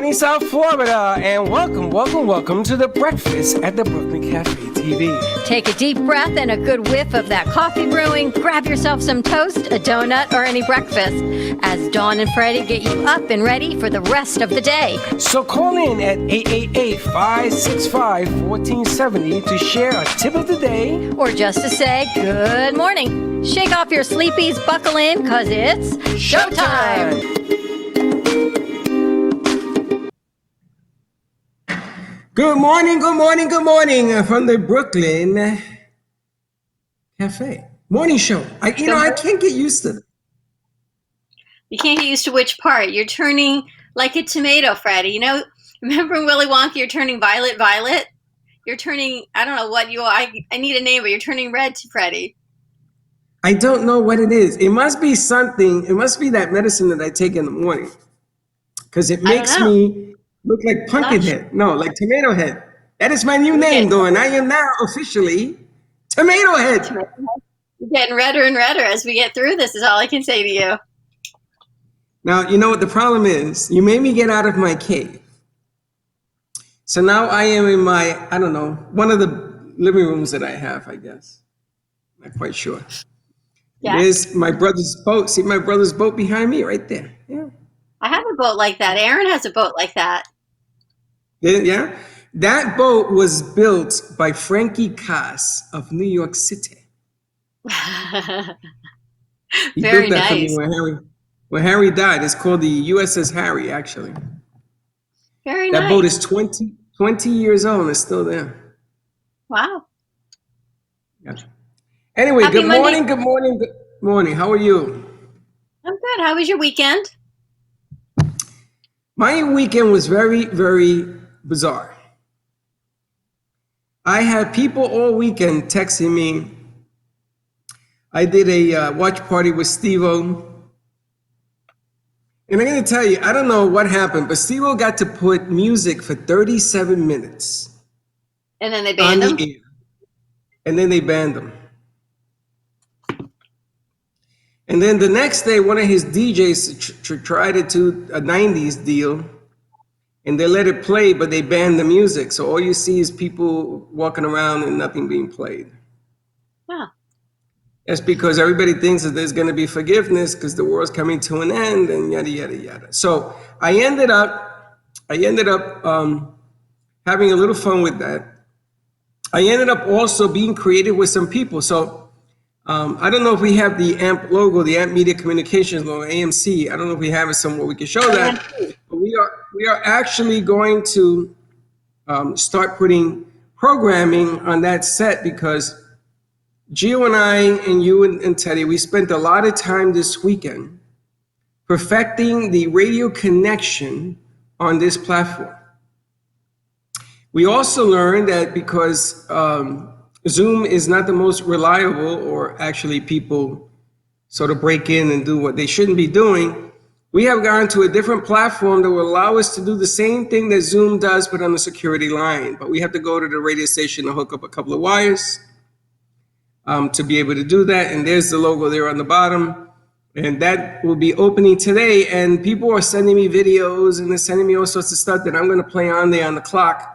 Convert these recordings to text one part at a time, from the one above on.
morning, South Florida, and welcome to the breakfast at the Brooklyn Cafe TV. Take a deep breath and a good whiff of that coffee brewing. Grab yourself some toast, a donut, or any breakfast as Dawn and Freddie get you up and ready for the rest of the day. So call in at 888-565-1470 to share a tip of the day. Or just to say good morning. Shake off your sleepies, buckle in, cause it's showtime! Good morning from the Brooklyn Cafe. Morning show. I can't get used to it. You can't get used to which part. You're turning like a tomato, Freddie. You know, remember in Willy Wonka, you're turning violet? You're turning, I don't know what you are. I need a name, but you're turning red to Freddie. I don't know what it is. It must be something. It must be that medicine that I take in the morning. Because it makes me look like pumpkin head. No, like tomato head. That is my new name, Dawn. I am now officially tomato head. You're getting redder and redder as we get through this is all I can say to you. Now, you know what the problem is? You made me get out of my cave. So now I am in my, I don't know, one of the living rooms that I have, I guess. Not quite sure. Yeah. There's my brother's boat. See my brother's boat behind me right there. Yeah. I have a boat like that. Aaron has a boat like that. Yeah. That boat was built by Frankie Cass of New York City. He Very built that nice. for me when Harry died. It's called the USS Harry, actually. Very nice. That boat is 20 years old and it's still there. Wow. Yeah. Anyway, Happy good morning. How are you? I'm good. How was your weekend? My weekend was very, very bizarre. I had people all weekend texting me. I did a watch party with Steve-O. And I'm going to tell you, I don't know what happened, but Steve-O got to put music for 37 minutes. And then they banned him? And then they banned him. And then the next day, one of his DJs tried to do a 90s deal, and they let it play, but they banned the music. So all you see is people walking around and nothing being played. Wow. That's because everybody thinks that there's going to be forgiveness because the world's coming to an end and yada, yada, yada. So I ended up having a little fun with that. I ended up also being creative with some people. So I don't know if we have the AMP logo, the AMP Media Communications logo, AMC. I don't know if we have it somewhere we can show that. But we are actually going to start putting programming on that set because Gio and I and you and Teddy, we spent a lot of time this weekend perfecting the radio connection on this platform. We also learned that because Zoom is not the most reliable, or actually people sort of break in and do what they shouldn't be doing. We have gone to a different platform that will allow us to do the same thing that Zoom does, but on the security line. But we have to go to the radio station to hook up a couple of wires to be able to do that. And there's the logo there on the bottom. And that will be opening today. And people are sending me videos and they're sending me all sorts of stuff that I'm going to play on there on the clock.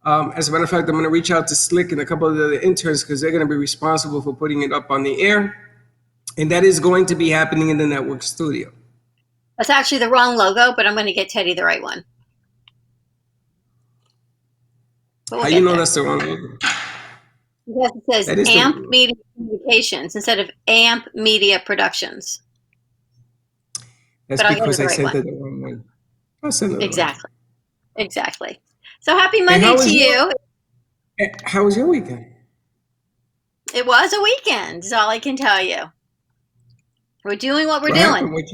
As a matter of fact, I'm going to reach out to Slick and a couple of the interns because they're going to be responsible for putting it up on the air. And that is going to be happening in the network studio. That's actually the wrong logo, but I'm going to get Teddy the right one. How you know that's the wrong logo? Because it says AMP Media Communications instead of AMP Media Productions. That's because I sent it the wrong one. Exactly. So happy Monday to you. How was your weekend? It was a weekend, is all I can tell you. We're doing what we're doing. What'd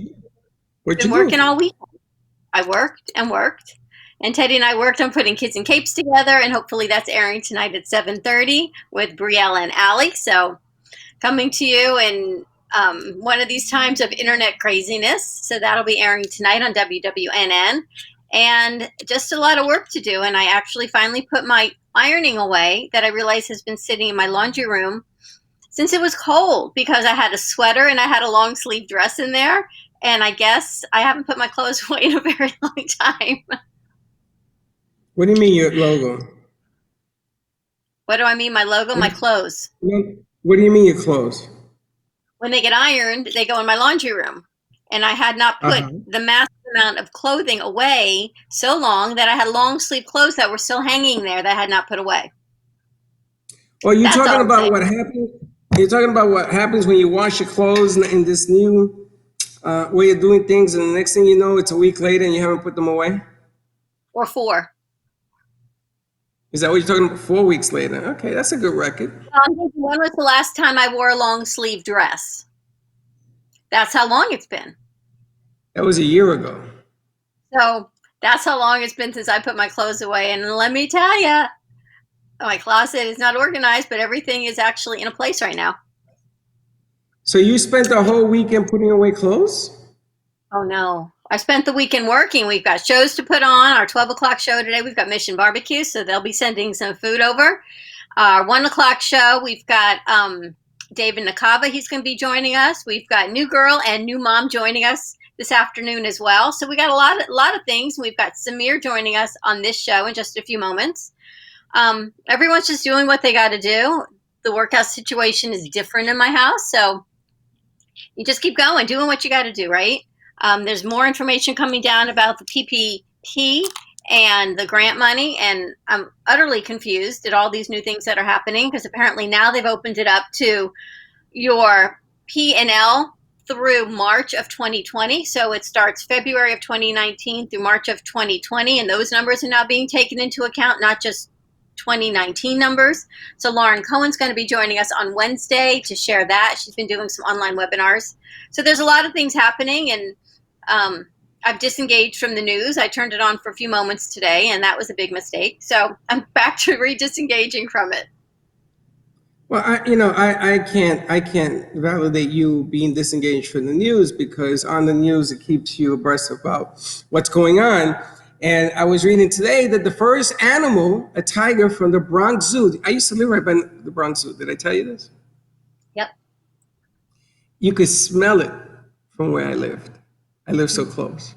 you Been working all weekend. I worked. And Teddy and I worked on putting Kids and Capes together, and hopefully that's airing tonight at 7:30 with Brielle and Allie. So coming to you in one of these times of internet craziness. So that'll be airing tonight on WWNN. And just a lot of work to do. And I actually finally put my ironing away that I realized has been sitting in my laundry room since it was cold, because I had a sweater and I had a long sleeve dress in there. And I guess I haven't put my clothes away in a very long time. What do you mean your logo? What do I mean? My logo, my clothes. What do you mean your clothes? When they get ironed, they go in my laundry room. And I had not put Uh-huh. the massive amount of clothing away so long that I had long sleeve clothes that were still hanging there that I had not put away. Well, you're That's talking all I'm about saying. what happened. You're talking about what happens when you wash your clothes in this new way of doing things, and the next thing you know, it's a week later and you haven't put them away. Or 4. Is that what you're talking about? 4 weeks later. Okay, that's a good record. I'm thinking, when was the last time I wore a long sleeve dress? That's how long it's been. That was a year ago. So that's how long it's been since I put my clothes away. And let me tell you, my closet is not organized, but everything is actually in a place right now. So you spent the whole weekend putting away clothes? Oh no. I spent the weekend working. We've got shows to put on. Our 12 o'clock show today, we've got Mission Barbecue, so they'll be sending some food over. Our 1 o'clock show, we've got David Nakava. He's going to be joining us. We've got New Girl and New Mom joining us this afternoon as well. So we got a lot of things. We've got Samir joining us on this show in just a few moments. Everyone's just doing what they got to do. The workout situation is different in my house, so you just keep going, doing what you got to do, right? There's more information coming down about the PPP and the grant money, and I'm utterly confused at all these new things that are happening, because apparently now they've opened it up to your P&L through March of 2020. So it starts February of 2019 through March of 2020, and those numbers are now being taken into account, not just 2019 numbers. So Lauren Cohen's going to be joining us on Wednesday to share that. She's been doing some online webinars. So there's a lot of things happening, and I've disengaged from the news. I turned it on for a few moments today, and that was a big mistake. So I'm back to disengaging from it. Well, I can't validate you being disengaged from the news, because on the news it keeps you abreast about what's going on. And I was reading today that the first animal, a tiger from the Bronx Zoo. I used to live right by the Bronx Zoo. Did I tell you this? Yep. You could smell it from where I lived. I lived so close.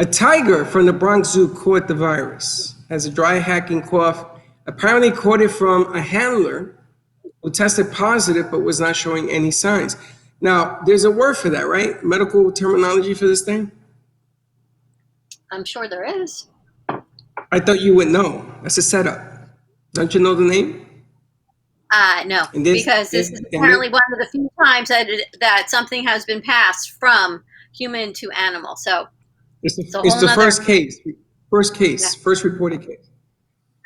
A tiger from the Bronx Zoo caught the virus, has a dry hacking cough, apparently caught it from a handler who tested positive but was not showing any signs. Now, there's a word for that, right? Medical terminology for this thing? I'm sure there is. I thought you would know. That's a setup. Don't you know the name? No, And this- because this is and apparently one of the few times that something has been passed from human to animal. So It's a the whole nother- first case, Yeah. first reported case.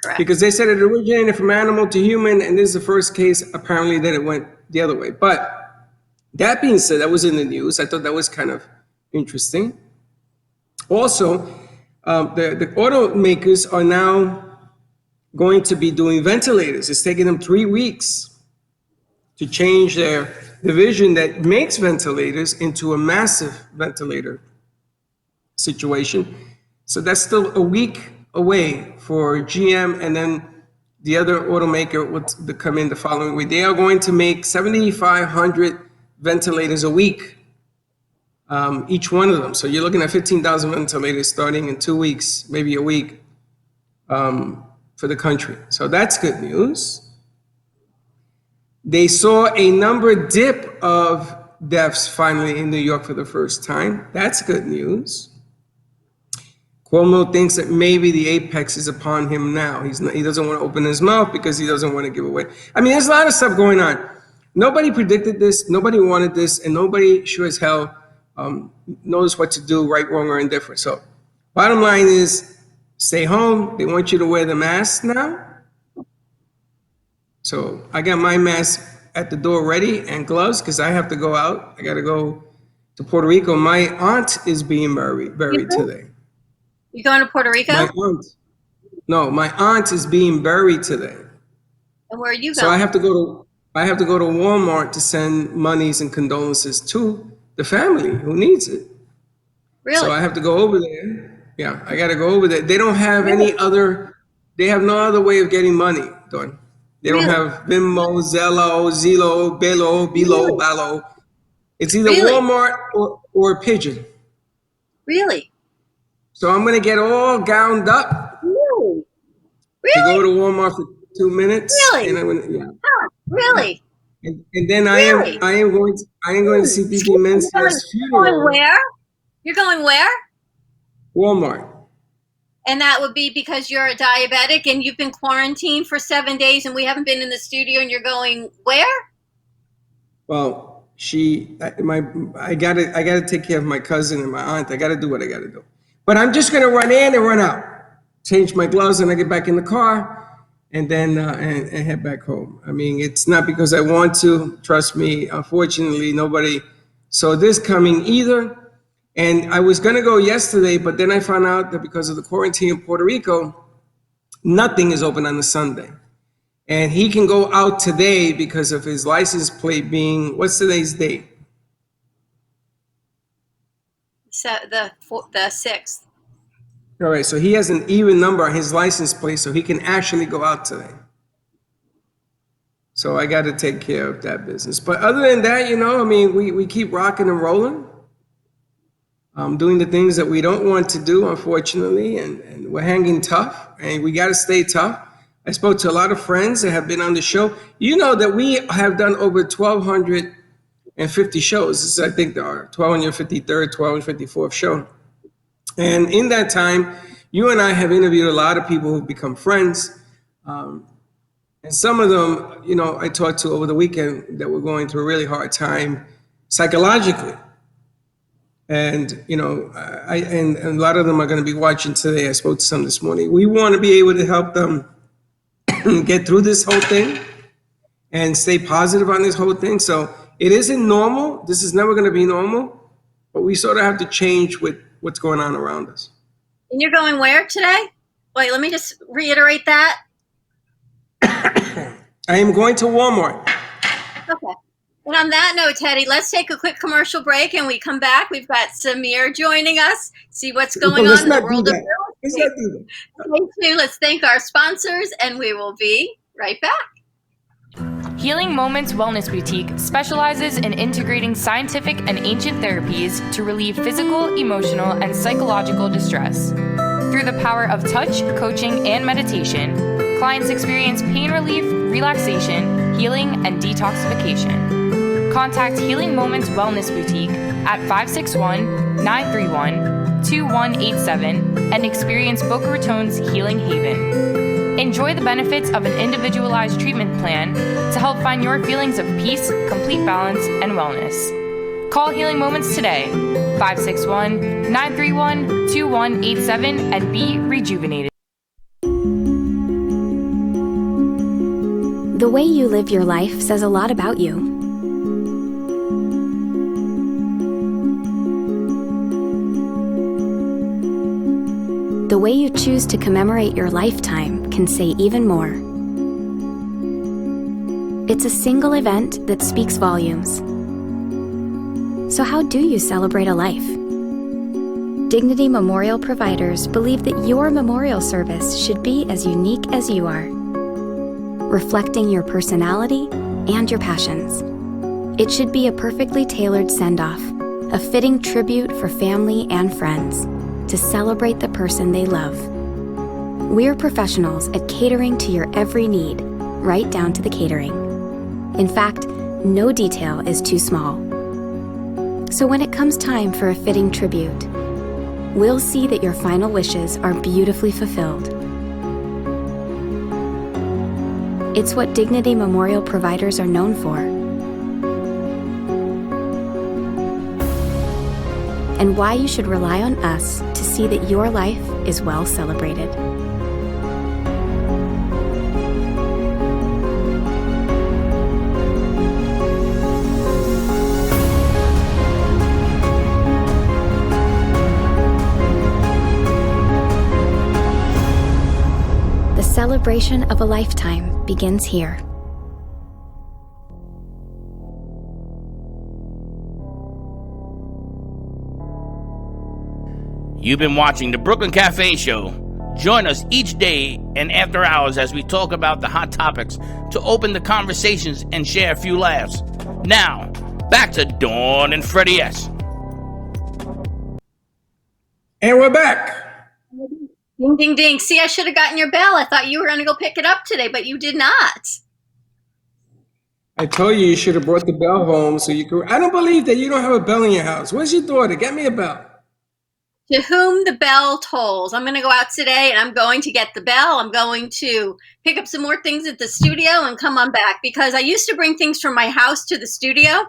correct. Because they said it originated from animal to human, and this is the first case apparently that it went the other way. But that being said, that was in the news. I thought that was kind of interesting. Also, the automakers are now going to be doing ventilators. It's taking them 3 weeks to change their division that makes ventilators into a massive ventilator situation. So that's still a week away for GM, and then the other automaker will come in the following week. They are going to make 7,500 ventilators a week, each one of them. So you're looking at 15,000 ventilators starting in 2 weeks, maybe a week, for the country. So that's good news. They saw a number dip of deaths finally in New York for the first time. That's good news. Cuomo thinks that maybe the apex is upon him now. He doesn't want to open his mouth because he doesn't want to give away. I mean, there's a lot of stuff going on. Nobody predicted this. Nobody wanted this, and nobody sure as hell knows what to do, right, wrong, or indifferent. So, bottom line is, stay home. They want you to wear the mask now. So I got my mask at the door ready and gloves because I have to go out. I got to go to Puerto Rico. My aunt is being buried today. You going to Puerto Rico? My aunt is being buried today. And where are you going? So I have to go to Walmart to send monies and condolences to the family who needs it. Really? So I have to go over there. Yeah, I got to go over there. They don't have any other. They have no other way of getting money, Dawn. They don't have Venmo, Zillow, Bilo, Ballo. It's either Walmart or a pigeon. Really? So I'm going to get all gowned up to go Really? to Walmart for 2 minutes. Really? And I went, yeah. Huh, really? And then Really? I am going to see Titi Mencia's You're going funeral. where? You're going where? Walmart. And that would be because you're a diabetic and you've been quarantined for 7 days and we haven't been in the studio and you're going where? Well, I gotta take care of my cousin and my aunt. I gotta do what I gotta do. But I'm just gonna run in and run out, change my gloves, and I get back in the car, and then and head back home. I mean, it's not because I want to. Trust me. Unfortunately, nobody saw this coming either. And I was gonna go yesterday, but then I found out that because of the quarantine in Puerto Rico, nothing is open on a Sunday. And he can go out today because of his license plate being, what's today's date? So the 6th. All right, so he has an even number on his license plate, so he can actually go out today. So I got to take care of that business. But other than that, I mean, we keep rocking and rolling, doing the things that we don't want to do, unfortunately, and we're hanging tough, and we got to stay tough. I spoke to a lot of friends that have been on the show. You know that we have done over 1,250 shows. This is, I think, our 1,253rd, 1,254th show. And in that time, you and I have interviewed a lot of people who've become friends. And some of them, I talked to over the weekend that were going through a really hard time psychologically. And, and a lot of them are going to be watching today. I spoke to some this morning. We want to be able to help them get through this whole thing and stay positive on this whole thing. So it isn't normal. This is never going to be normal, but we sort of have to change with what's going on around us. And you're going where today? Wait, let me just reiterate that. I am going to Walmart. Okay. And on that note, Teddy, let's take a quick commercial break and we come back. We've got Samir joining us, see what's going on in the world of real estate. Stay tuned. Let's thank our sponsors and we will be right back. Healing Moments Wellness Boutique specializes in integrating scientific and ancient therapies to relieve physical, emotional, and psychological distress. Through the power of touch, coaching, and meditation, clients experience pain relief, relaxation, healing, and detoxification. Contact Healing Moments Wellness Boutique at 561-931-2187 and experience Boca Raton's Healing Haven. Enjoy the benefits of an individualized treatment plan to help find your feelings of peace, complete balance, and wellness. Call Healing Moments today, 561-931-2187, and be rejuvenated. The way you live your life says a lot about you. The way you choose to commemorate your lifetime can say even more. It's a single event that speaks volumes. So how do you celebrate a life? Dignity Memorial Providers believe that your memorial service should be as unique as you are, reflecting your personality and your passions. It should be a perfectly tailored send-off, a fitting tribute for family and friends to celebrate the person they love. We're professionals at catering to your every need, right down to the catering. In fact, no detail is too small. So when it comes time for a fitting tribute, we'll see that your final wishes are beautifully fulfilled. It's what Dignity Memorial Providers are known for. And why you should rely on us to see that your life is well celebrated. The celebration of a lifetime begins here. You've been watching the Brooklyn Cafe Show. Join us each day and after hours as we talk about the hot topics to open the conversations and share a few laughs. Now, back to Dawn and Freddie S. And we're back. Ding, ding, ding. See, I should have gotten your bell. I thought you were going to go pick it up today, but you did not. I told you should have brought the bell home so you could. I don't believe that you don't have a bell in your house. Where's your daughter? Get me a bell. To whom the bell tolls. I'm going to go out today and I'm going to get the bell. I'm going to pick up some more things at the studio and come on back, because I used to bring things from my house to the studio.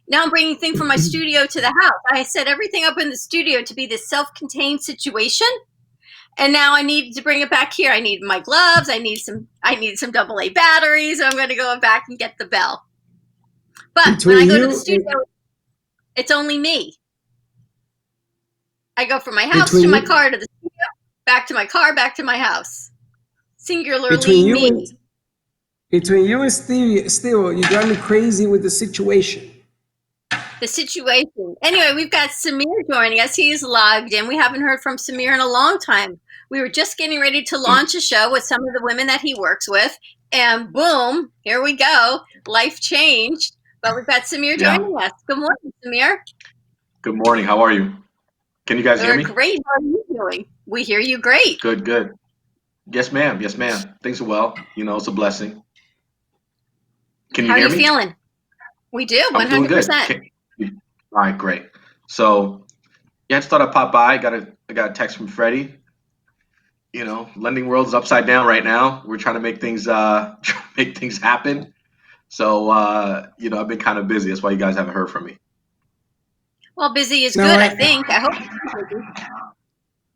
Now I'm bringing things from my studio to the house. I set everything up in the studio to be this self-contained situation. And now I need to bring it back here. I need my gloves. I need some AA batteries. I'm going to go back and get the bell. But when I go to the studio, it's only me. I go from my house to my car to the studio, back to my car, back to my house. Singularly me. Between you and Steve, you drive me crazy with the situation. The situation. Anyway, we've got Samir joining us. He's logged in. We haven't heard from Samir in a long time. We were just getting ready to launch a show with some of the women that he works with, and boom, here we go. Life changed. But we've got Samir joining us. Good morning, Samir. Good morning. How are you? Can you guys hear me? Great. How are you doing? We hear you great. Good, good. Yes, ma'am. Yes, ma'am. Things are well. You know, it's a blessing. Can you hear me? How are you feeling? We do, 100%. I'm doing good. All right, great. So, yeah, I just thought I'd pop by. I got a text from Freddie. You know, lending world is upside down right now. We're trying to make things happen. So, you know, I've been kind of busy. That's why you guys haven't heard from me. Well, busy is good, I think. I hope.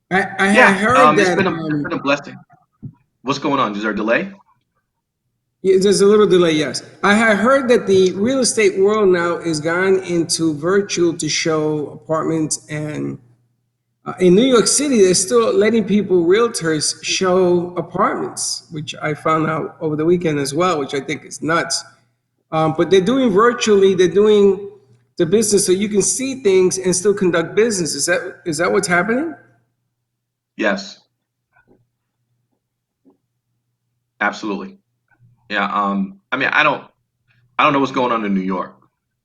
I heard that it's been a blessing. What's going on? Is there a delay? Yeah, there's a little delay, yes. I had heard that the real estate world now is gone into virtual to show apartments, and in New York City, they're still letting realtors show apartments, which I found out over the weekend as well, which I think is nuts. But they're doing virtually, they're doing the business so you can see things and still conduct business. Is that what's happening? Yes. Absolutely. Yeah. I mean, I don't know what's going on in New York.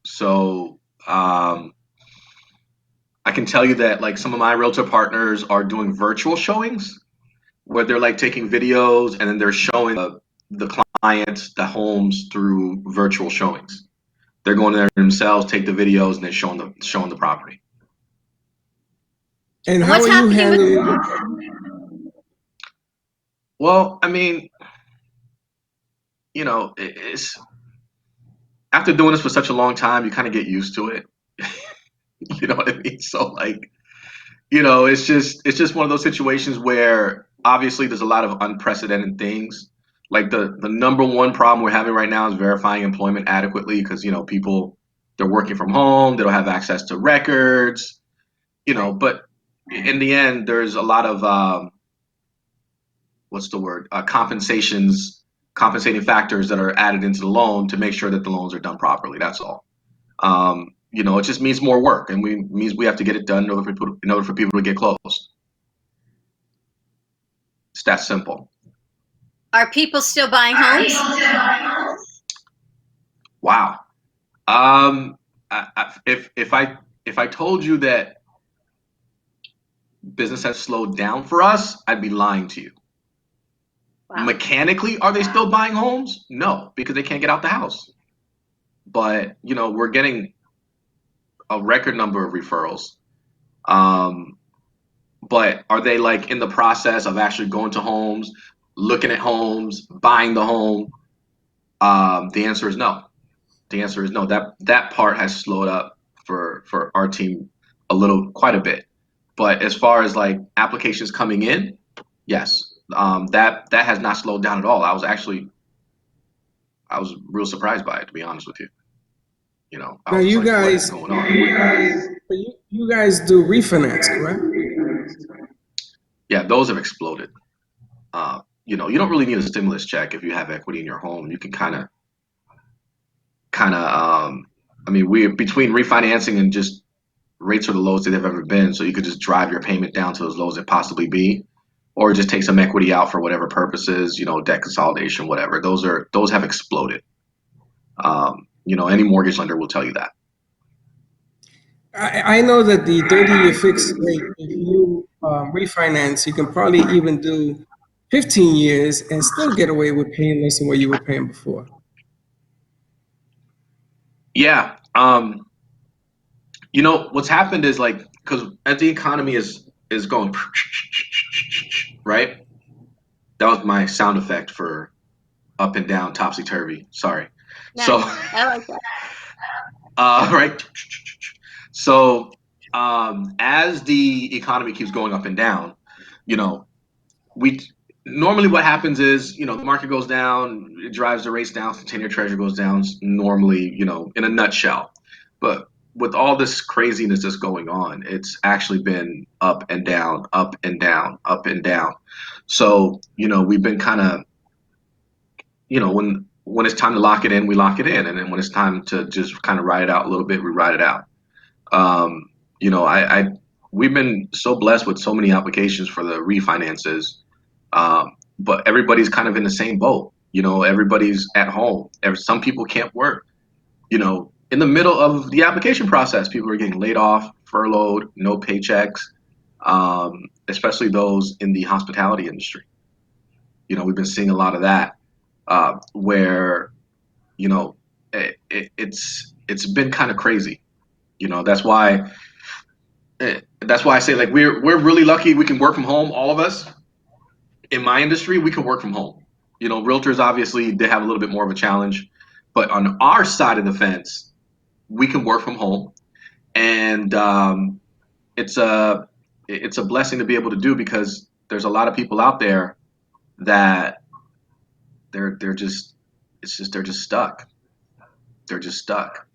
So I can tell you that like some of my realtor partners are doing virtual showings where they're like taking videos and then they're showing the clients the homes through virtual showings. They're going there themselves, take the videos, and then showing the property. And how are you handling? Well, I mean, you know, it's after doing this for such a long time, you kind of get used to it. You know what I mean? So like, you know, it's just one of those situations where obviously there's a lot of unprecedented things. Like the number one problem we're having right now is verifying employment adequately because, you know, people, they're working from home, they don't have access to records, you know, but in the end, there's a lot of, compensating factors that are added into the loan to make sure that the loans are done properly. That's all. You know, it just means more work, and means we have to get it done in order for people to get closed. It's that simple. Are people still buying homes? Wow. If I told you that business has slowed down for us, I'd be lying to you. Wow. Mechanically, are they still buying homes? No, because they can't get out the house. But, you know, we're getting a record number of referrals. But are they like in the process of actually going to homes, looking at homes, buying the home? The answer is no. The answer is no. That part has slowed up for our team quite a bit. But as far as like applications coming in, yes. That has not slowed down at all. I was real surprised by it, to be honest with you. You know, now you guys, what is going on? You guys do refinance, correct? Yeah, those have exploded. You know, you don't really need a stimulus check if you have equity in your home. You can kind of. I mean, between refinancing and just rates are the lowest they've ever been, so you could just drive your payment down to as low as it possibly be. Or just take some equity out for whatever purposes, you know, debt consolidation, whatever. Those have exploded. You know, any mortgage lender will tell you that. I know that the 30-year fixed rate, if you refinance, you can probably even do 15 years and still get away with paying less than what you were paying before. Yeah. What's happened is like, because as the economy is going right. That was my sound effect for up and down, topsy turvy. Sorry. So, I like that. right. So, as the economy keeps going up and down, we normally what happens is, the market goes down, it drives the rates down, so 10-year treasury goes down normally, in a nutshell. But with all this craziness that's going on, it's actually been up and down, up and down, up and down. So, we've been kind of, when it's time to lock it in, we lock it in. And then when it's time to just kind of ride it out a little bit, we ride it out. We've been so blessed with so many applications for the refinances. But everybody's kind of in the same boat. Everybody's at home. Some people can't work. In the middle of the application process, people are getting laid off, furloughed, no paychecks, especially those in the hospitality industry. We've been seeing a lot of that, where, it's been kind of crazy. That's why I say, like, we're really lucky we can work from home, all of us. In my industry, we can work from home. Realtors, obviously, they have a little bit more of a challenge, but on our side of the fence, we can work from home, and it's a blessing to be able to do, because there's a lot of people out there that they're just stuck. They're just stuck.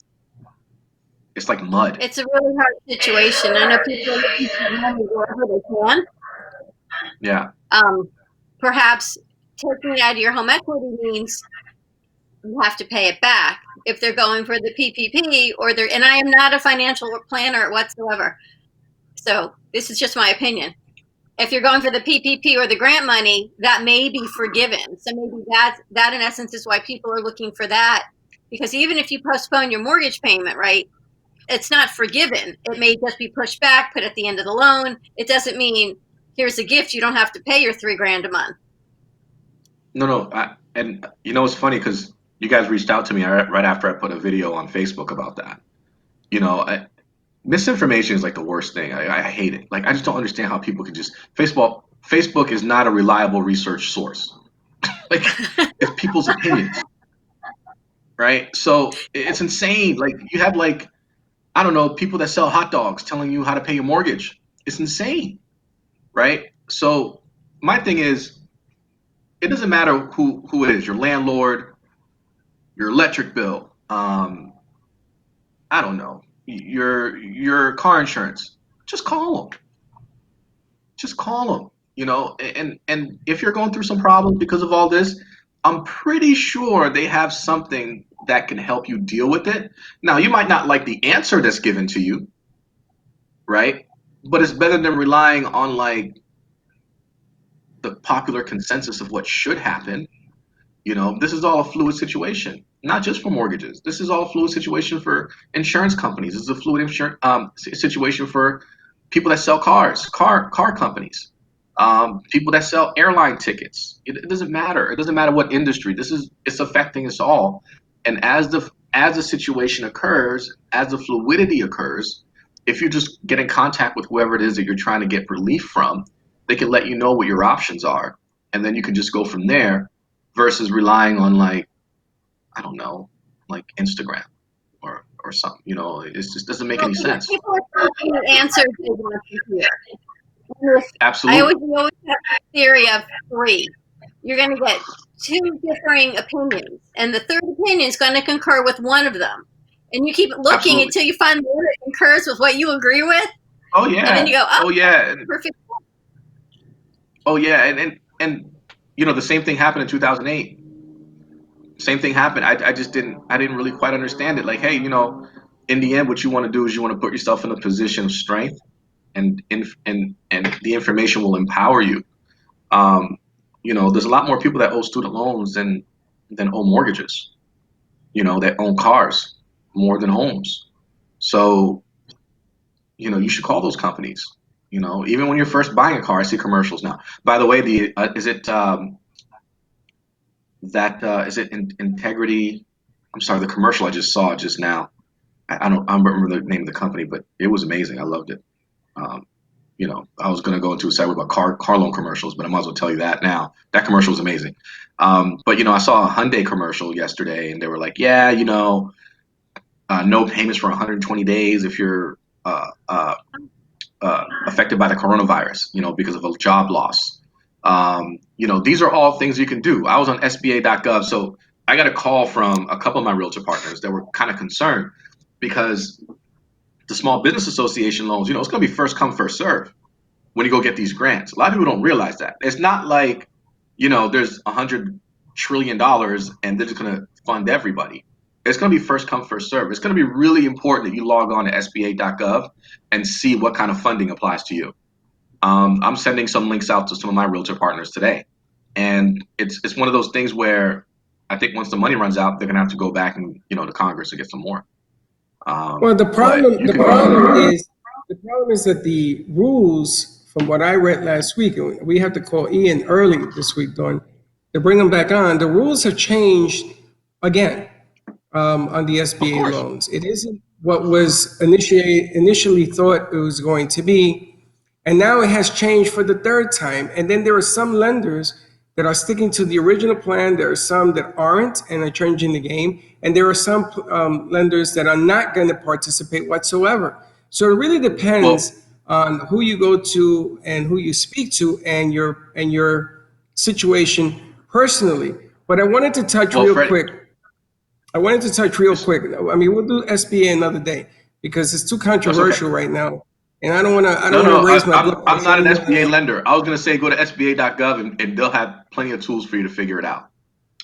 It's like mud. It's a really hard situation. I know people are looking for money wherever they can. Yeah. Perhaps taking it out of your home equity means you have to pay it back if they're going for the PPP and I am not a financial planner whatsoever. So this is just my opinion. If you're going for the PPP or the grant money, that may be forgiven. So maybe that in essence is why people are looking for that, because even if you postpone your mortgage payment, right, it's not forgiven. It may just be pushed back, put at the end of the loan. It doesn't mean here's a gift. You don't have to pay your $3,000 a month. No. And it's funny because you guys reached out to me right after I put a video on Facebook about that. Misinformation is like the worst thing. I hate it. Like, I just don't understand how people can just Facebook is not a reliable research source. Like, it's people's opinions, right? So it's insane. Like, you have, like, I don't know, people that sell hot dogs telling you how to pay your mortgage. It's insane, right? So my thing is, it doesn't matter who it is, your landlord, your electric bill, I don't know, your car insurance. Just call them. Just call them. And if you're going through some problems because of all this, I'm pretty sure they have something that can help you deal with it. Now, you might not like the answer that's given to you, right? But it's better than relying on, like, the popular consensus of what should happen. This is all a fluid situation, not just for mortgages. This is all a fluid situation for insurance companies. This is a fluid situation for people that sell car companies, people that sell airline tickets. It doesn't matter. It doesn't matter what industry. It's affecting us all. And as the situation occurs, as the fluidity occurs, if you just get in contact with whoever it is that you're trying to get relief from, they can let you know what your options are, and then you can just go from there, versus relying on, like, I don't know, like Instagram or something. It just doesn't make any sense. People are taking the answers they want to hear. Absolutely. I always have a theory of three. You're going to get two differing opinions, and the third opinion is going to concur with one of them. And you keep looking Absolutely. until you find the one that concurs with what you agree with. Oh yeah. And then you go, oh yeah. perfect. Oh yeah. And the same thing happened in 2008. Same thing happened. I didn't really quite understand it. Like, hey, in the end, what you want to do is you want to put yourself in a position of strength, and the information will empower you. There's a lot more people that owe student loans than owe mortgages. That own cars more than homes. So, you should call those companies. You know, even when you're first buying a car, I see commercials now. By the way, is it Integrity? I'm sorry, the commercial I just saw just now. I don't remember the name of the company, but it was amazing. I loved it. Um, you know, I was going to go into a segue about car loan commercials, but I might as well tell you that now. That commercial was amazing. But you know, I saw a Hyundai commercial yesterday, and they were like, yeah, you know, no payments for 120 days if you're affected by the coronavirus, you know, because of a job loss. You know, these are all things you can do. I was on SBA.gov, so I got a call from a couple of my realtor partners that were kind of concerned because the Small Business Association loans, you know, it's going to be first come, first serve when you go get these grants. A lot of people don't realize that. It's not like, you know, there's $100 trillion and they're just going to fund everybody. It's going to be first come, first serve. It's going to be really important that you log on to SBA.gov and see what kind of funding applies to you. I'm sending some links out to some of my realtor partners today. And it's one of those things where I think once the money runs out, they're going to have to go back and, you know, to Congress to get some more. Well, the problem is that the rules, from what I read last week, and we have to call Ian early this week, Dawn, to bring him back on. The rules have changed again on the SBA loans. It isn't what was initially thought it was going to be, and now it has changed for the third time. And then there are some lenders that are sticking to the original plan. There are some that aren't and are changing the game. And there are some lenders that are not going to participate whatsoever. So it really depends on who you go to and who you speak to and your situation personally. But I wanted to touch real quick. I mean, we'll do SBA another day because it's too controversial right now. And I don't want to raise my blood pressure. I'm not an SBA lender. I was going to say go to SBA.gov and they'll have plenty of tools for you to figure it out.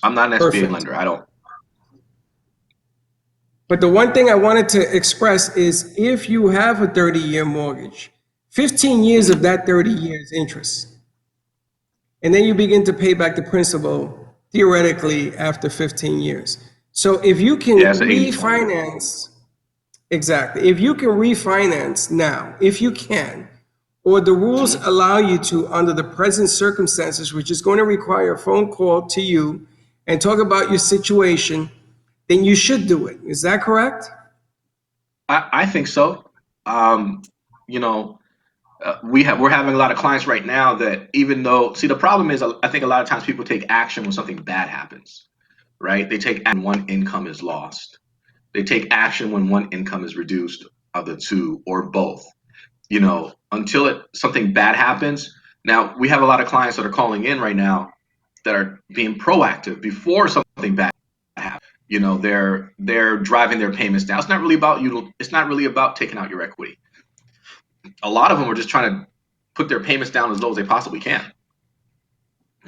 I'm not an SBA lender. I don't. But the one thing I wanted to express is if you have a 30-year mortgage, 15 years of that 30 years interest, and then you begin to pay back the principal theoretically after 15 years. So if you can refinance, exactly, if you can refinance now, if you can, or the rules allow you to under the present circumstances, which is going to require a phone call to you and talk about your situation, then you should do it. Is that correct? I think so. You know, we're having a lot of clients right now that even though, see, the problem is I think a lot of times people take action when something bad happens, right? They take action when one income is lost. They take action when one income is reduced of the two or both, you know, until something bad happens. Now, we have a lot of clients that are calling in right now that are being proactive before something bad happens. You know, they're driving their payments down. It's not really about you. It's not really about taking out your equity. A lot of them are just trying to put their payments down as low as they possibly can.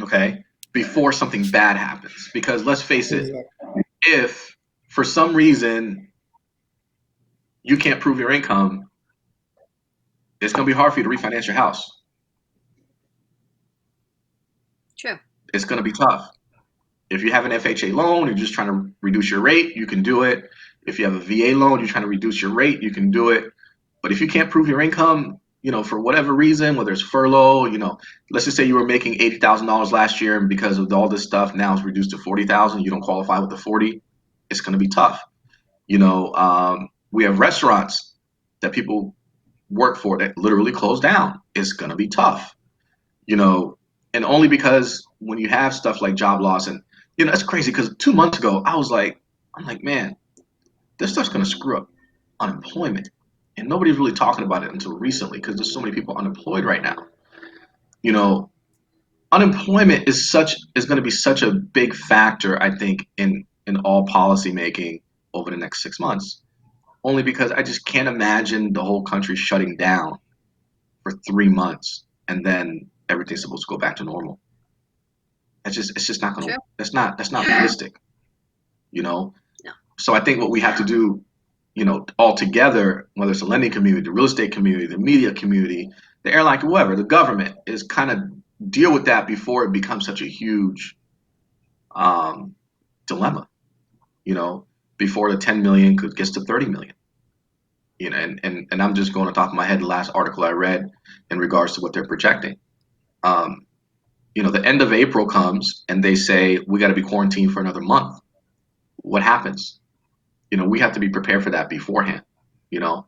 Okay, before something bad happens. Because let's face it, if for some reason you can't prove your income, it's going to be hard for you to refinance your house. True. It's going to be tough. If you have an FHA loan, you're just trying to reduce your rate, you can do it. If you have a VA loan, you're trying to reduce your rate, you can do it. But if you can't prove your income, you know, for whatever reason, whether it's furlough, you know, let's just say you were making $80,000 last year, and because of all this stuff, now it's reduced to $40,000. You don't qualify with the 40. It's going to be tough. You know, we have restaurants that people work for that literally close down. It's going to be tough. You know, and only because when you have stuff like job loss, and you know, that's crazy because 2 months ago I'm like, man, this stuff's going to screw up unemployment. And nobody's really talking about it until recently because there's so many people unemployed right now. You know, unemployment is going to be such a big factor, I think, in all policy making over the next 6 months. Only because I just can't imagine the whole country shutting down for 3 months and then everything's supposed to go back to normal. It's just not going to. That's not realistic. You know. No. So I think what we have to do, you know, all together, whether it's the lending community, the real estate community, the media community, the airline, whoever, the government, is kind of deal with that before it becomes such a huge dilemma, you know, before the 10 million gets to 30 million, You know, and I'm just going on top of my head. The last article I read in regards to what they're projecting. You know, the end of April comes and they say we got to be quarantined for another month. What happens? You know, we have to be prepared for that beforehand. You know,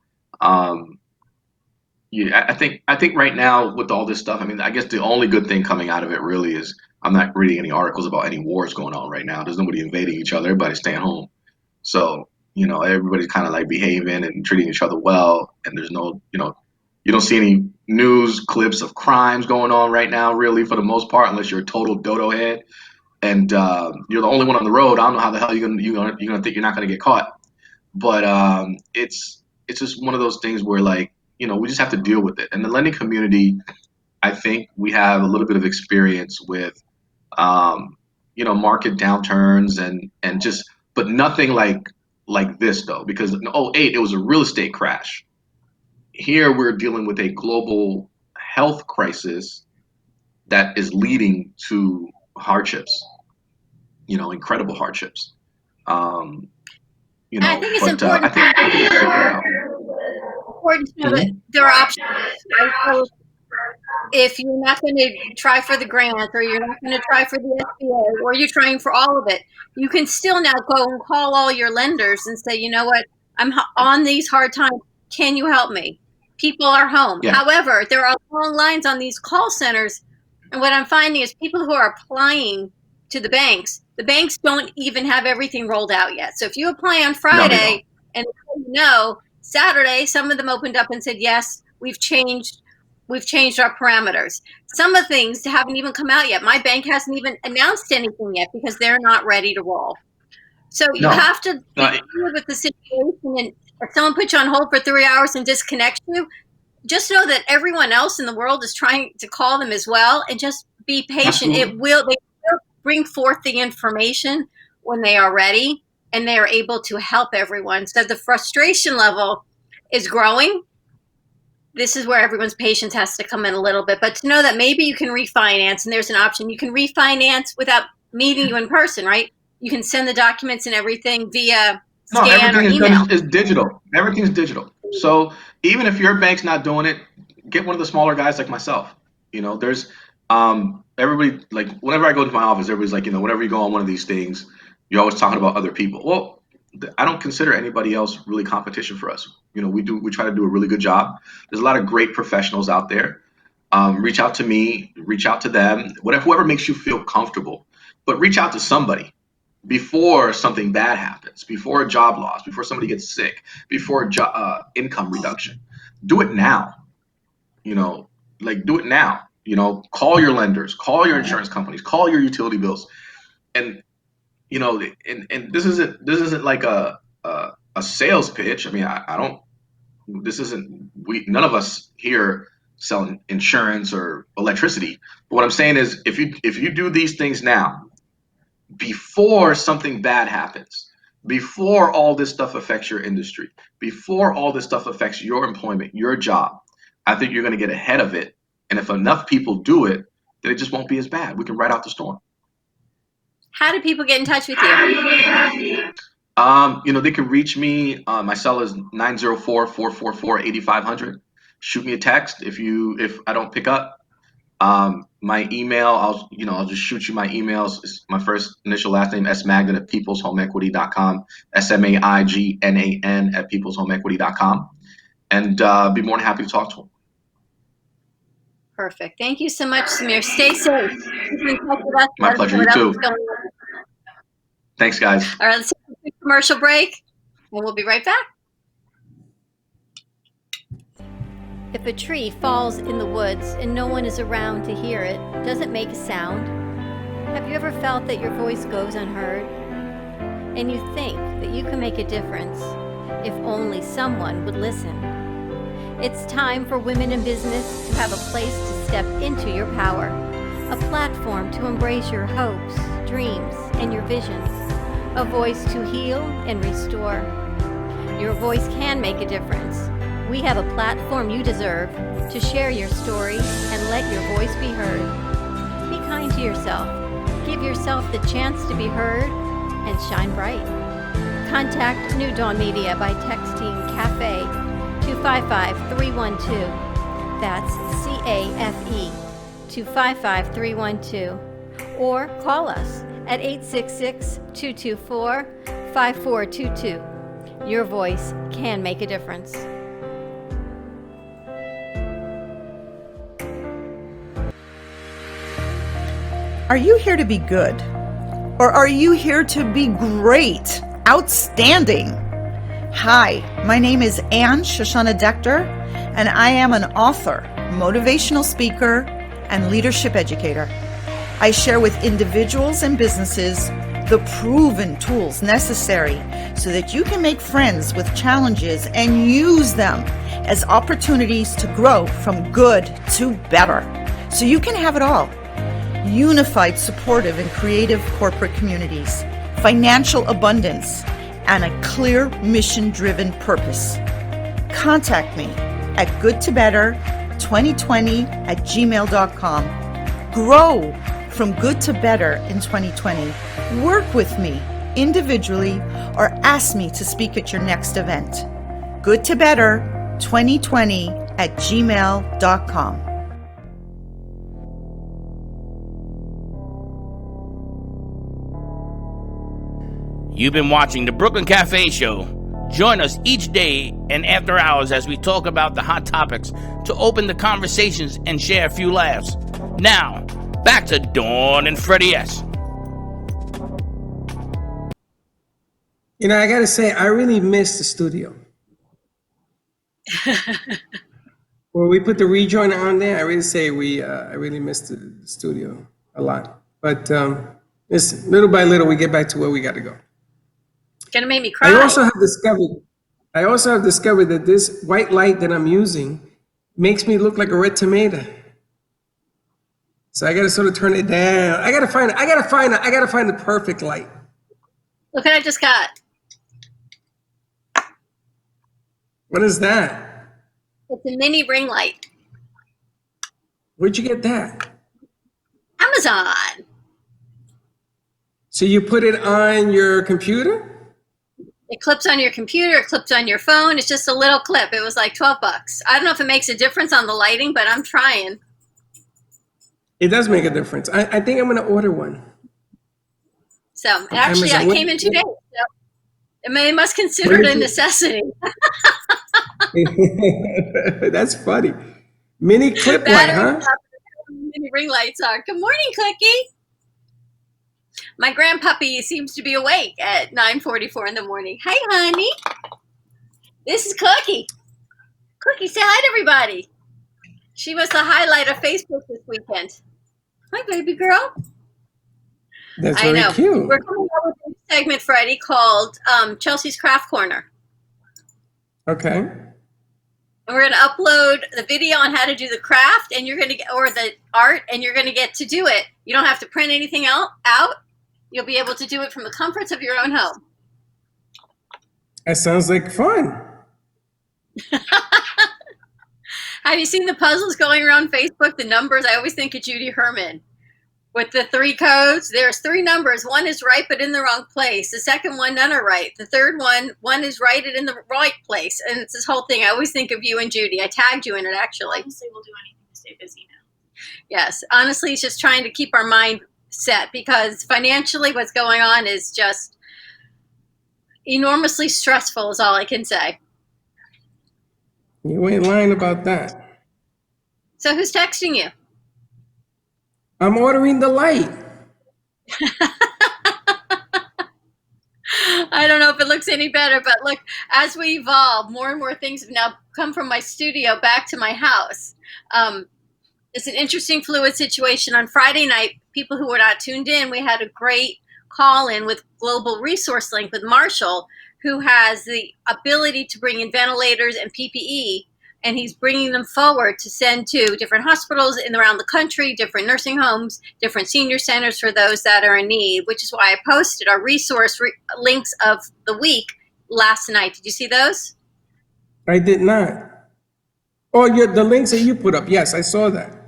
yeah, I think right now with all this stuff, I mean, I guess the only good thing coming out of it really is I'm not reading any articles about any wars going on right now. There's nobody invading each other. Everybody's staying home. So, you know, everybody's kind of like behaving and treating each other well. And there's no, you know, you don't see any news clips of crimes going on right now, really, for the most part, unless you're a total dodo head and you're the only one on the road. I don't know how the hell you're gonna think you're not gonna get caught. But it's just one of those things where, like, you know, we just have to deal with it. And the lending community, I think we have a little bit of experience with, you know, market downturns and just, but nothing like this though, because in 2008 it was a real estate crash. Here we're dealing with a global health crisis that is leading to hardships, you know, incredible hardships. You know, I think it's but important. I think we can figure it out. Important to know that there are options. Right? So if you're not going to try for the grant, or you're not going to try for the SBA, or you're trying for all of it, you can still now go and call all your lenders and say, you know what, I'm on these hard times. Can you help me? People are home. Yeah. However, there are long lines on these call centers. And what I'm finding is people who are applying to the banks don't even have everything rolled out yet. So if you apply on Friday and you know, Saturday, some of them opened up and said, yes, we've changed our parameters. Some of the things haven't even come out yet. My bank hasn't even announced anything yet because they're not ready to roll. So you have to deal with the situation. And if someone puts you on hold for 3 hours and disconnects you, just know that everyone else in the world is trying to call them as well, and just be patient. They will bring forth the information when they are ready and they are able to help everyone. So the frustration level is growing. This is where everyone's patience has to come in a little bit, but to know that maybe you can refinance, and there's an option. You can refinance without meeting you in person, right? You can send the documents and everything via scan or email. Is digital. Everything's digital. So even if your bank's not doing it, get one of the smaller guys like myself. You know, there's everybody, like, whenever I go to my office, everybody's like, you know, whenever you go on one of these things, you're always talking about other people. Well, I don't consider anybody else really competition for us. You know, we try to do a really good job. There's a lot of great professionals out there. Reach out to me, reach out to them, whoever makes you feel comfortable, but reach out to somebody before something bad happens, before a job loss, before somebody gets sick, before income reduction. Do it now. You know, like, do it now. You know, call your lenders, call your insurance companies, call your utility bills, and you know, and this isn't like a sales pitch. I mean, I don't. This isn't. None of us here selling insurance or electricity. But what I'm saying is, if you do these things now, before something bad happens, before all this stuff affects your industry, before all this stuff affects your employment, your job, I think you're going to get ahead of it. And if enough people do it, then it just won't be as bad. We can ride out the storm. How do people get in touch with you? You know, they can reach me. My cell is 904-444-8500. Shoot me a text if I don't pick up. My email, I'll just shoot you my emails. It's my first initial last name, smagnan at peopleshomeequity.com, SMAIGNAN at peopleshomeequity.com, and be more than happy to talk to them. Perfect. Thank you so much, Samir. Stay safe. My pleasure. You too. Thanks, guys. All right, let's take a quick commercial break, and we'll be right back. If a tree falls in the woods and no one is around to hear it, does it make a sound? Have you ever felt that your voice goes unheard? And you think that you can make a difference if only someone would listen? It's time for women in business to have a place to step into your power, a platform to embrace your hopes, dreams, and your visions, a voice to heal and restore. Your voice can make a difference. We have a platform you deserve to share your story and let your voice be heard. Be kind to yourself. Give yourself the chance to be heard and shine bright. Contact New Dawn Media by texting CAFE 55312. That's CAFE to 55312. Or call us at 866-224-5422. Your voice can make a difference. Are you here to be good? Or are you here to be great? Outstanding? Hi, my name is Anne Shoshana Dector, and I am an author, motivational speaker, and leadership educator. I share with individuals and businesses the proven tools necessary so that you can make friends with challenges and use them as opportunities to grow from good to better, so you can have it all. Unified, supportive, and creative corporate communities, financial abundance, and a clear mission-driven purpose. Contact me at goodtobetter2020@gmail.com. Grow from good to better in 2020. Work with me individually or ask me to speak at your next event. goodtobetter2020@gmail.com. You've been watching the Brooklyn Cafe Show. Join us each day and after hours as we talk about the hot topics to open the conversations and share a few laughs. Now, back to Dawn and Freddie S. You know, I gotta say, I really miss the studio. When we put the rejoiner on there, I really say I really miss the studio a lot. But it's little by little, we get back to where we got to go. Gonna make me cry. I also have discovered that this white light that I'm using makes me look like a red tomato. So I gotta sort of turn it down. I gotta find the perfect light. Look what I just got. What is that? It's a mini ring light. Where'd you get that? Amazon. So you put it on your computer? It clips on your computer, it clips on your phone. It's just a little clip. It was like $12. I don't know if it makes a difference on the lighting, but I'm trying. It does make a difference. I think I'm gonna order one. So actually, Amazon. I came in 2 days. So they must consider it a necessity. That's funny. Mini clip light, huh? Mini ring lights are. Good morning, Cookie. My grandpuppy seems to be awake at 9:44 in the morning. Hi, honey. This is Cookie. Cookie, say hi to everybody. She was the highlight of Facebook this weekend. Hi, baby girl. That's I very know. cute. We're coming up with a new segment, Freddie, called Chelsea's Craft Corner. Okay. And we're going to upload the video on how to do the craft, and you're going to get, or the art, and you're going to get to do it. You don't have to print anything out. You'll be able to do it from the comforts of your own home. That sounds like fun. Have you seen the puzzles going around Facebook? The numbers, I always think of Judy Herman. With the 3 codes, there's 3 numbers. One is right, but in the wrong place. The second one, none are right. The third one is right and in the right place. And it's this whole thing. I always think of you and Judy. I tagged you in it, actually. Honestly, we'll do anything to stay busy now. Yes. Honestly, it's just trying to keep our mind set, because financially what's going on is just enormously stressful is all I can say. You ain't lying about that. So who's texting you? I'm ordering the light. I don't know if it looks any better, but look, as we evolve, more and more things have now come from my studio back to my house. It's an interesting, fluid situation. On Friday night, people who were not tuned in, we had a great call-in with Global Resource Link with Marshall, who has the ability to bring in ventilators and PPE, and he's bringing them forward to send to different hospitals in around the country, different nursing homes, different senior centers for those that are in need, which is why I posted our resource links of the week last night. Did you see those? I did not. Oh, the links that you put up. Yes, I saw that.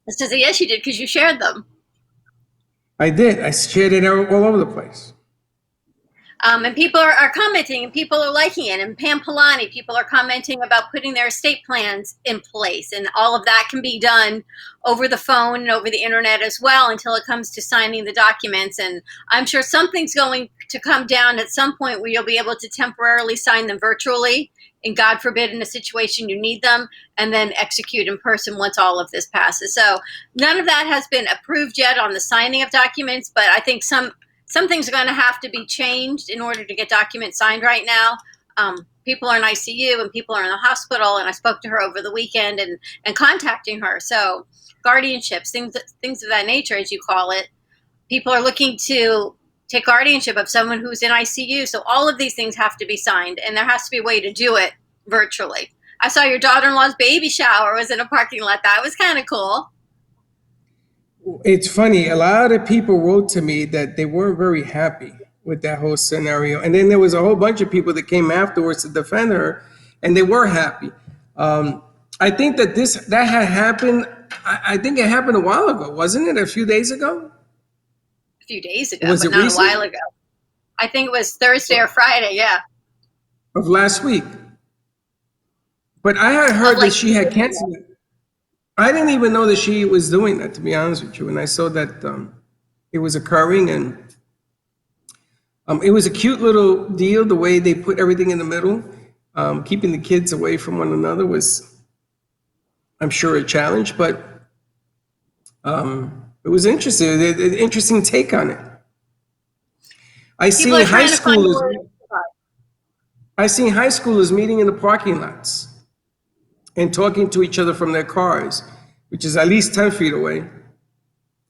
It says, yes, you did, because you shared them. I did. I shared it all over the place. And people are commenting, and people are liking it. And Pam Polani, people are commenting about putting their estate plans in place. And all of that can be done over the phone and over the internet as well until it comes to signing the documents. And I'm sure something's going to come down at some point where you'll be able to temporarily sign them virtually. And God forbid, in a situation you need them, and then execute in person once all of this passes. So none of that has been approved yet on the signing of documents, but I think some things are going to have to be changed in order to get documents signed right now. People are in ICU and people are in the hospital, and I spoke to her over the weekend and contacting her. So guardianships, things of that nature, as you call it, people are looking to take guardianship of someone who's in ICU. So all of these things have to be signed, and there has to be a way to do it virtually. I saw your daughter-in-law's baby shower was in a parking lot. That was kind of cool. It's funny. A lot of people wrote to me that they weren't very happy with that whole scenario. And then there was a whole bunch of people that came afterwards to defend her, and they were happy. I think that that had happened. I think it happened a while ago, wasn't it? A few days ago? A few days ago, Was but it not recent? a while ago. I think it was Thursday or Friday, yeah. Of last week. But I had heard that she had canceled it. I didn't even know that she was doing that, to be honest with you. And I saw that it was occurring, and it was a cute little deal, the way they put everything in the middle. Keeping the kids away from one another was, I'm sure, a challenge, but it was interesting, an interesting take on it. I seen high schoolers meeting in the parking lots and talking to each other from their cars, which is at least 10 feet away,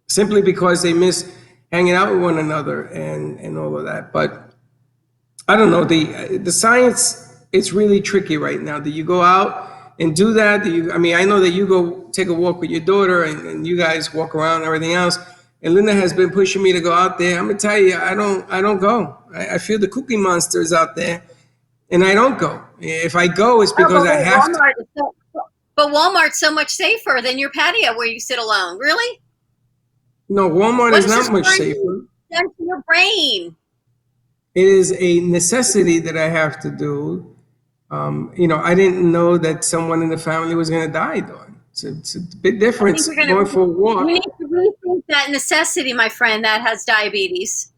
simply because they miss hanging out with one another and all of that. But I don't know, the science, it's really tricky right now. Do you go out and do that? I know that you go take a walk with your daughter and you guys walk around and everything else. And Linda has been pushing me to go out there. I'm gonna tell you, I don't go. I feel the Cookie Monsters out there, and I don't go. If I go, it's because I have to. But Walmart's so much safer than your patio where you sit alone. Really? No, Walmart is not much safer. Done to your brain. It is a necessity that I have to do. I didn't know that someone in the family was going to die, though. It's a big difference going for a walk. You need to rethink that necessity, my friend, that has diabetes.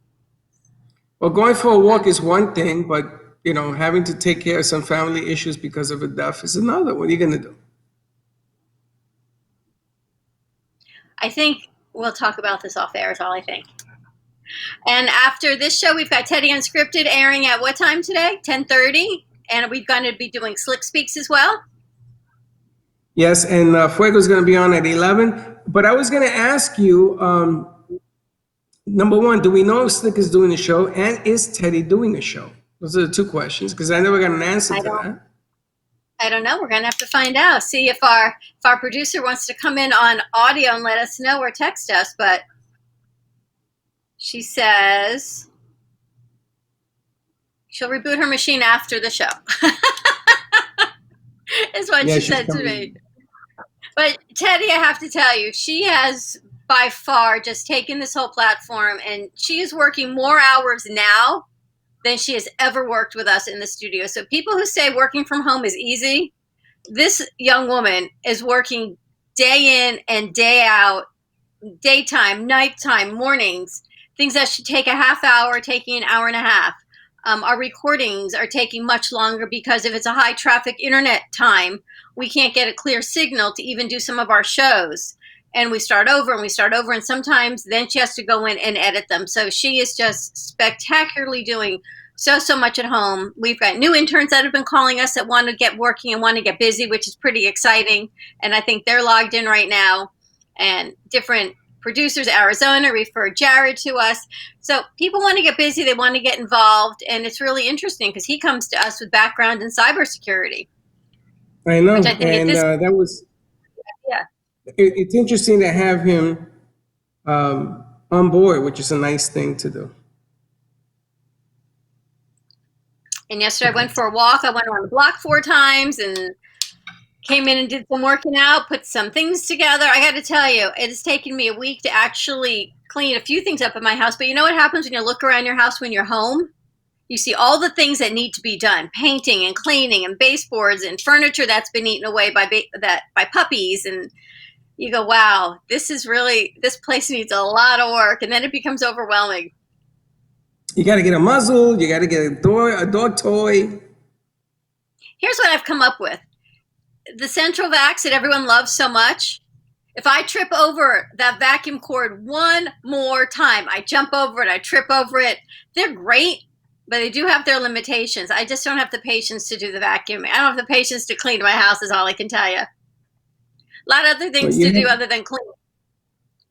Well, going for a walk is one thing, but, having to take care of some family issues because of a death is another. What are you going to do? I think we'll talk about this off air is all I think. And after this show, we've got Teddy Unscripted airing at what time today? 10:30. And we're going to be doing Slick Speaks as well. Yes, and Fuego's going to be on at 11. But I was going to ask you, number one, do we know if Slick is doing a show? And is Teddy doing a show? Those are the two questions, because I never got an answer to that. I don't know. We're going to have to find out. See if our producer wants to come in on audio and let us know or text us. But she says she'll reboot her machine after the show. Is what she said to me. But Teddy, I have to tell you, she has by far just taken this whole platform, and she is working more hours now than she has ever worked with us in the studio. So people who say working from home is easy, this young woman is working day in and day out, daytime, nighttime, mornings, things that should take a half hour, taking an hour and a half. Our recordings are taking much longer because if it's a high traffic internet time, we can't get a clear signal to even do some of our shows. And we start over and we start over. And sometimes then she has to go in and edit them. So she is just spectacularly doing so much at home. We've got new interns that have been calling us that want to get working and want to get busy, which is pretty exciting. And I think they're logged in right now. And different producers, Arizona referred Jared to us. So people want to get busy. They want to get involved. And it's really interesting because he comes to us with background in cybersecurity. I know. And that was, yeah. It's interesting to have him on board, which is a nice thing to do. And yesterday I went for a walk. I went around the block 4 times and came in and did some working out, put some things together. I got to tell you, it has taken me a week to actually clean a few things up in my house. But you know what happens when you look around your house when you're home? You see all the things that need to be done, painting and cleaning and baseboards and furniture that's been eaten away by puppies. And you go, wow, this place needs a lot of work. And then it becomes overwhelming. You got to get a muzzle. You got to get a dog toy. Here's what I've come up with. The Central Vax that everyone loves so much. If I trip over that vacuum cord one more time, I jump over it, I trip over it. They're great, but they do have their limitations. I just don't have the patience to do the vacuuming. I don't have the patience to clean my house is all I can tell you. A lot of other things to do other than clean.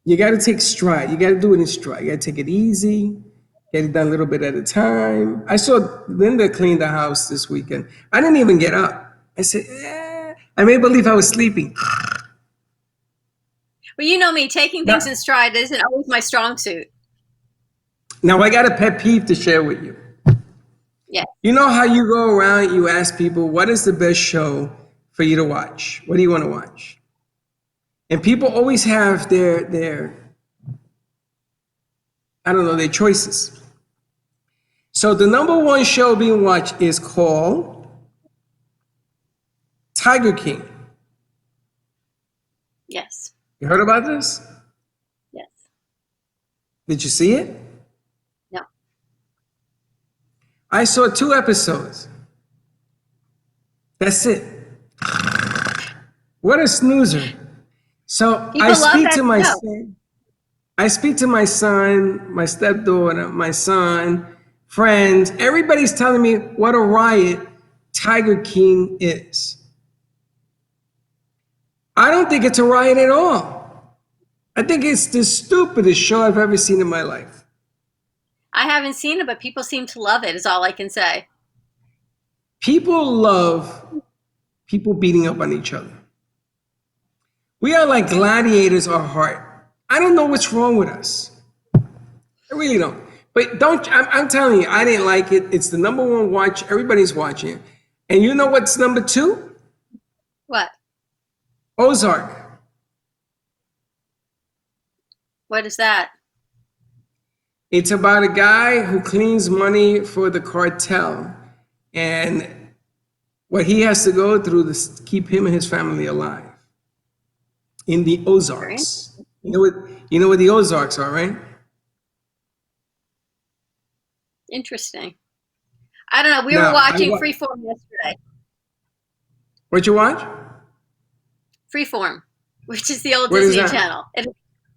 You got to take stride. You got to do it in stride. You got to take it easy. Get it done a little bit at a time. I saw Linda clean the house this weekend. I didn't even get up. I said, I made believe I was sleeping. Well, you know me, taking things in stride isn't always my strong suit. Now, I got a pet peeve to share with you. Yeah. You know how you go around, you ask people, what is the best show for you to watch? What do you want to watch? And people always have their choices. So the number one show being watched is called Tiger King. Yes. You heard about this? Yes. Did you see it? No. I saw 2 episodes. That's it. What a snoozer. So I speak to my son. I speak to my son, my stepdaughter, my son, friends. Everybody's telling me what a riot Tiger King is. I don't think it's a riot at all. I think it's the stupidest show I've ever seen in my life. I haven't seen it, but people seem to love it, is all I can say. People love people beating up on each other. We are like gladiators at heart. I don't know what's wrong with us. I really don't. But I'm telling you, I didn't like it. It's the number one watch. Everybody's watching it. And you know what's number 2? What? Ozark. What is that? It's about a guy who cleans money for the cartel and what he has to go through to keep him and his family alive in the Ozarks. Right. You know what the Ozarks are, right? Interesting. I don't know. We were watching Freeform yesterday. What'd you watch? Freeform, which is the old Disney Channel.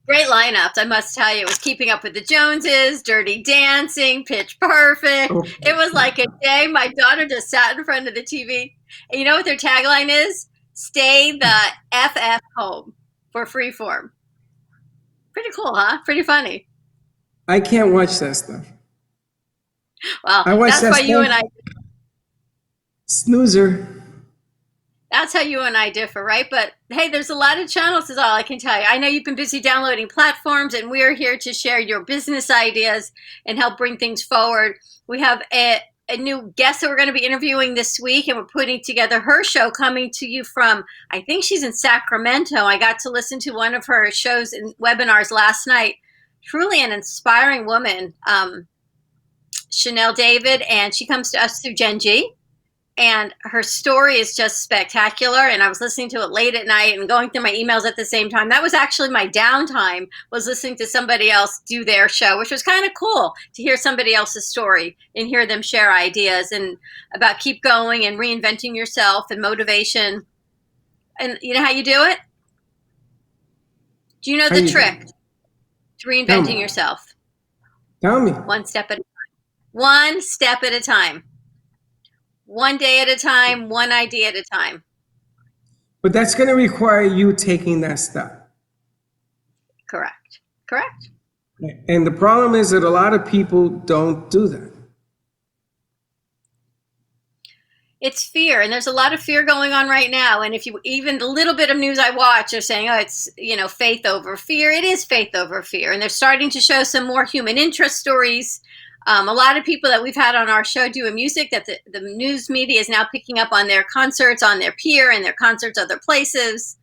Great lineups, I must tell you. It was Keeping Up with the Joneses, Dirty Dancing, Pitch Perfect. Oh. It was like a day my daughter just sat in front of the TV. And you know what their tagline is? Stay the FF home for Freeform. Pretty cool, huh? Pretty funny. I can't watch that stuff. Well, that's why you and I... Snoozer. That's how you and I differ, right? But hey, there's a lot of channels is all I can tell you. I know you've been busy downloading platforms, and we're here to share your business ideas and help bring things forward. We have a new guest that we're going to be interviewing this week, and we're putting together her show coming to you from, I think she's in Sacramento. I got to listen to one of her shows and webinars last night. Truly an inspiring woman, Chanel David, and she comes to us through Gen G. And her story is just spectacular. And I was listening to it late at night and going through my emails at the same time. That was actually my downtime, was listening to somebody else do their show, which was kind of cool to hear somebody else's story and hear them share ideas and about keep going and reinventing yourself and motivation. And you know how you do it? Do you know the trick to reinventing yourself? Tell me. One step at a time. One step at a time. One day at a time, one idea at a time. But that's going to require you taking that step. Correct. Correct. And the problem is that a lot of people don't do that. It's fear, and there's a lot of fear going on right now. And if you, even the little bit of news I watch, are saying, oh, it's, faith over fear. It is faith over fear. And they're starting to show some more human interest stories. A lot of people that we've had on our show doing music that the news media is now picking up on their concerts, on their peer and their concerts other places,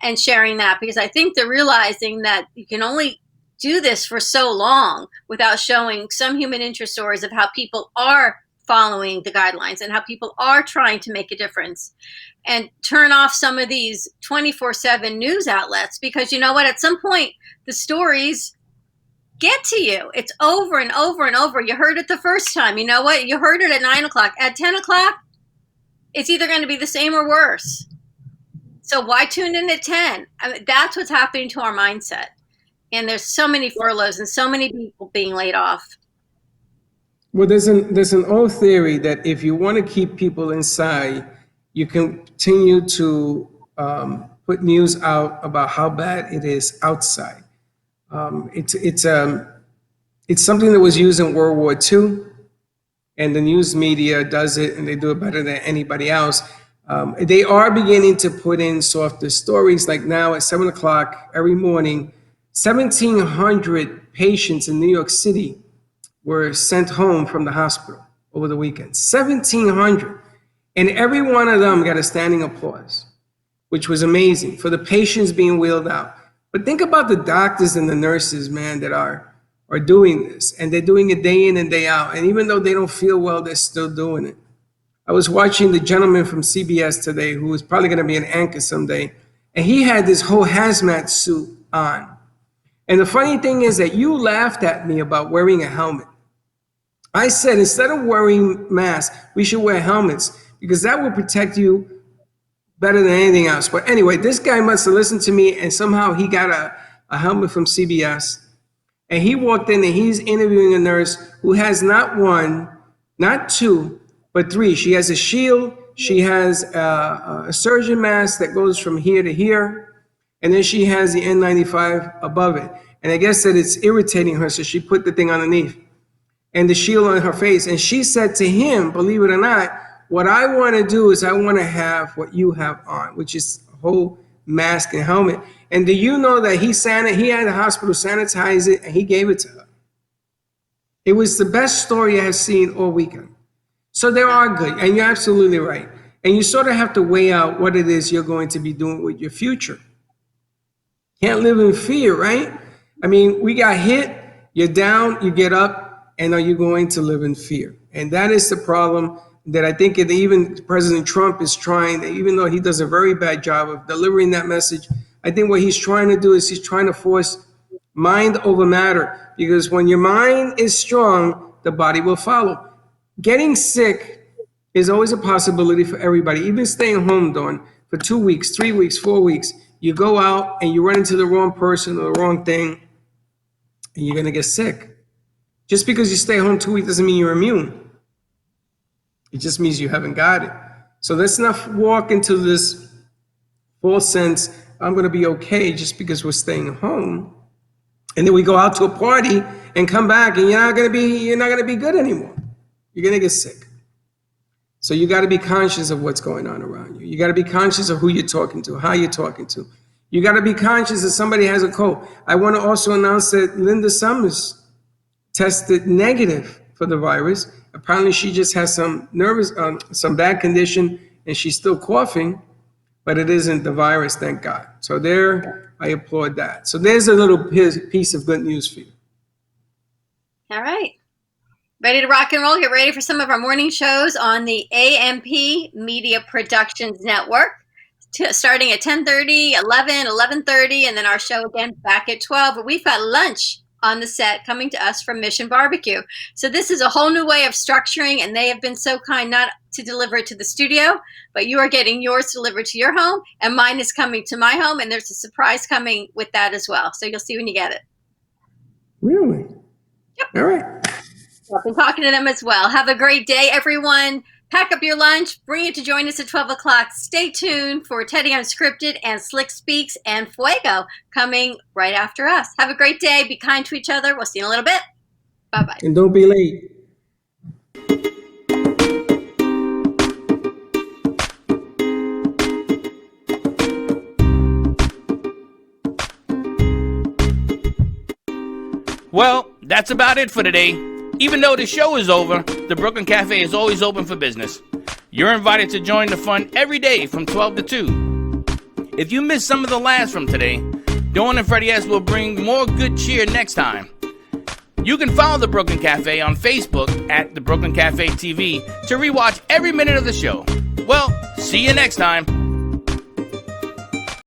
and sharing that, because I think they're realizing that you can only do this for so long without showing some human interest stories of how people are following the guidelines and how people are trying to make a difference, and turn off some of these 24/7 news outlets, because you know what, at some point the stories get to you. It's over and over and over. You heard it the first time. You know what? You heard it at 9 o'clock. At 10 o'clock, it's either going to be the same or worse. So why tune in at 10? I mean, that's what's happening to our mindset. And there's so many furloughs and so many people being laid off. Well, there's an old theory that if you want to keep people inside, you continue to put news out about how bad it is outside. It's something that was used in World War II, and the news media does it, and they do it better than anybody else. They are beginning to put in softer stories, like now at 7 o'clock every morning, 1,700 patients in New York City were sent home from the hospital over the weekend. 1,700. And every one of them got a standing applause, which was amazing, for the patients being wheeled out. But think about the doctors and the nurses, man, that are doing this. And they're doing it day in and day out. And even though they don't feel well, they're still doing it. I was watching the gentleman from CBS today, who is probably going to be an anchor someday. And he had this whole hazmat suit on. And the funny thing is that you laughed at me about wearing a helmet. I said, instead of wearing masks, we should wear helmets, because that will protect you better than anything else. But anyway, this guy must have listened to me, and somehow he got a helmet from CBS. And he walked in and he's interviewing a nurse who has not one, not two, but three. She has a shield. She has a surgeon mask that goes from here to here. And then she has the N95 above it. And I guess that it's irritating her, so she put the thing underneath and the shield on her face. And she said to him, believe it or not, what I want to do is I want to have what you have on, which is a whole mask and helmet. And do you know that he had the hospital sanitize it, and he gave it to her? It was the best story I have seen all weekend. So they are good, and you're absolutely right. And you sort of have to weigh out what it is you're going to be doing with your future. Can't live in fear, right? I mean, we got hit, you're down, you get up, and are you going to live in fear? And that is the problem that I think that even President Trump is trying, even though he does a very bad job of delivering that message, I think what he's trying to do is he's trying to force mind over matter, because when your mind is strong, the body will follow. Getting sick is always a possibility for everybody, even staying home, Dawn, for 2 weeks, 3 weeks, 4 weeks. You go out and you run into the wrong person or the wrong thing, and you're going to get sick. Just because you stay home 2 weeks doesn't mean you're immune. It just means you haven't got it. So let's not walk into this false sense, I'm going to be okay just because we're staying home. And then we go out to a party and come back, and you're not going to be good anymore. You're going to get sick. So you got to be conscious of what's going on around you. You got to be conscious of who you're talking to, how you're talking to. You got to be conscious that somebody has a cold. I want to also announce that Linda Summers tested negative for the virus. Apparently she just has some bad condition, and she's still coughing, but it isn't the virus, thank God. So there, I applaud that. So there's a little piece of good news for you. All right. Ready to rock and roll? Get ready for some of our morning shows on the AMP Media Productions Network, starting at 10:30, 11, 11:30, and then our show again back at 12. But we've got lunch on the set coming to us from Mission Barbecue. So this is a whole new way of structuring, and they have been so kind not to deliver it to the studio, but you are getting yours delivered to your home, and mine is coming to my home, and there's a surprise coming with that as well. So you'll see when you get it. Really? Yep. All right. I've been talking to them as well. Have a great day, everyone. Pack up your lunch. Bring it to join us at 12 o'clock. Stay tuned for Teddy Unscripted and Slick Speaks and Fuego coming right after us. Have a great day. Be kind to each other. We'll see you in a little bit. Bye-bye. And don't be late. Well, that's about it for today. Even though the show is over, the Brooklyn Cafe is always open for business. You're invited to join the fun every day from 12 to 2. If you missed some of the laughs from today, Dawn and Freddie S will bring more good cheer next time. You can follow the Brooklyn Cafe on Facebook at the Brooklyn Cafe TV to rewatch every minute of the show. Well, see you next time.